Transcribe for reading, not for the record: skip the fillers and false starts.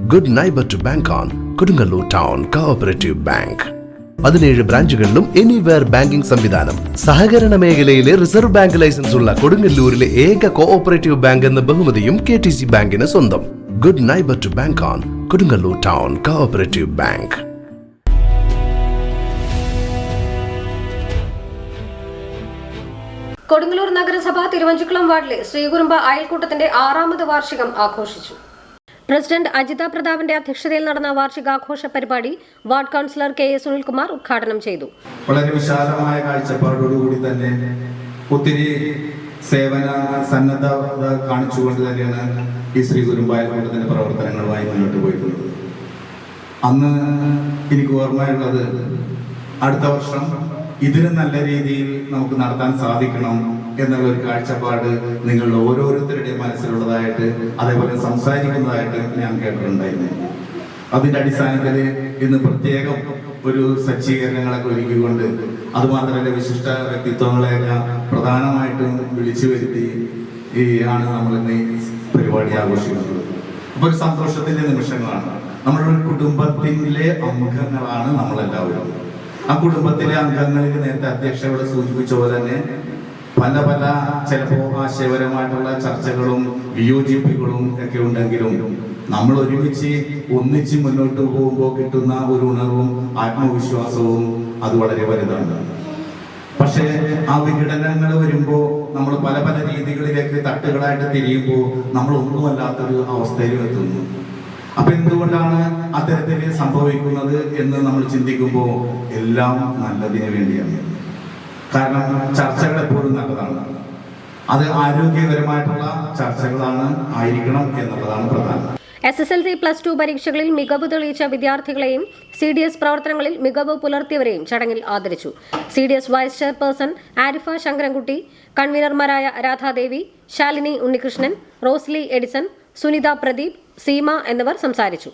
Good neighbor to bank on. Kodungalur Town Cooperative Bank. 17 ബ്രാഞ്ചുകളിലും anywhere banking സംവിധാനം. സഹകരണ മേഖലയിലെ റിസർവ് ബാങ്ക് ലൈസൻസ് ഉള്ള കൊടുങ്ങല്ലൂരിലെ ഏക കോഓപ്പറേറ്റീവ് ബാങ്ക് എന്ന ബഹുമതിയും KTC ബാങ്കിന് സ്വന്തം. Good neighbor to bank on. Kodungalur Town Cooperative Bank. Kodungallur നഗരസഭ തിരുവഞ്ചിക്കുളം വാർഡിലെ ശ്രീകുറുമ്പ അയൽക്കൂട്ടത്തിന്റെ 6ാമത് വാർഷികം ആഘോഷിച്ചു. പ്രസിഡന്റ് അജിത പ്രതാപിന്റെ അധ്യക്ഷതയിൽ നടന്ന വാർഷികാഘോഷ പരിപാടി വാർഡ് കൗൺസിലർ KA സുനിൽകുമാർ ഉദ്ഘാടനം ചെയ്തു. വളരെ വിശാലമായ കാഴ്ചപ്പാടോടുകൂടി തന്നെ ഒത്തിരി സേവന സന്നദ്ധത കാണിച്ചുകൊണ്ട് തന്നെയാണ് ഈ ശ്രീകുറുമ്പ അയൽക്കൂട്ടത്തിന്റെ പ്രവർത്തനങ്ങളുമായി മുന്നോട്ട് പോയിട്ടുള്ളത്. അന്ന് എനിക്ക് ഓർമ്മയുള്ളത് അടുത്ത വർഷം ഇതിന് നല്ല രീതിയിൽ നമുക്ക് നടത്താൻ സാധിക്കണം എന്നുള്ള ഒരു കാഴ്ചപ്പാട് നിങ്ങളുടെ ഓരോരുത്തരുടെയും മനസ്സിലുള്ളതായിട്ട് അതേപോലെ സംസാരിക്കുന്നതായിട്ട് ഞാൻ കേട്ടിട്ടുണ്ടായിരുന്നു. അതിന്റെ അടിസ്ഥാനത്തിൽ ഇന്ന് പ്രത്യേകം ഒരു സജ്ജീകരണങ്ങളൊക്കെ ഒരുക്കിക്കൊണ്ട് അതുമാത്രമല്ല വിശിഷ്ട വ്യക്തിത്വങ്ങളെയൊക്കെ പ്രധാനമായിട്ടും വിളിച്ചു വരുത്തി ആണ് നമ്മൾ ഇന്ന് ഈ പരിപാടി ആഘോഷിക്കുന്നത്. അപ്പൊ ഒരു സന്തോഷത്തിന്റെ നിമിഷങ്ങളാണ്. നമ്മുടെ ഒരു കുടുംബത്തിലെ അംഗങ്ങളാണ് നമ്മളെല്ലാവരും. ആ കുടുംബത്തിലെ അംഗങ്ങളിൽ നേരത്തെ അധ്യക്ഷ ഇവിടെ സൂചിപ്പിച്ച പോലെ തന്നെ പല പല ചിലപ്പോൾ ആശയപരമായിട്ടുള്ള ചർച്ചകളും വിയോജിപ്പുകളും ഒക്കെ ഉണ്ടെങ്കിലും നമ്മൾ ഒന്നിച്ച് മുന്നോട്ട് പോകുമ്പോൾ കിട്ടുന്ന ഒരു ഉണർവും ആത്മവിശ്വാസവും അത് വളരെ വലുതാണ്. പക്ഷേ ആ വിഘടനങ്ങൾ വരുമ്പോൾ നമ്മൾ പല പല രീതികളിലേക്ക് തട്ടുകളായിട്ട് തിരിയുമ്പോൾ നമ്മൾ ഒന്നുമല്ലാത്തൊരു അവസ്ഥയിൽ എത്തുന്നു. അപ്പൊ എന്തുകൊണ്ടാണ് അത്തരത്തിൽ സംഭവിക്കുന്നത് എന്ന് നമ്മൾ ചിന്തിക്കുമ്പോൾ എല്ലാം നല്ലതിന് വേണ്ടിയാണ്. കാരണം ചർച്ചകൾ എപ്പോഴും നല്ലതാണ്. അത് ആരോഗ്യകരമായിട്ടുള്ള ആയിരിക്കണം എന്നുള്ളതാണ് പ്രധാനം. SSLC +2 പരീക്ഷകളിൽ മികവ് തെളിയിച്ച വിദ്യാർത്ഥികളെയും CDS പ്രവർത്തനങ്ങളിൽ മികവ് പുലർത്തിയവരെയും ചടങ്ങിൽ ആദരിച്ചു. CDS vice chairperson Arifa Sankarankutty, കൺവീനർമാരായ രാധാദേവി, ശാലിനി ഉണ്ണികൃഷ്ണൻ, റോസ്ലി എഡിസൺ, സുനിത പ്രദീപ്, സീമ എന്നിവർ സംസാരിച്ചു.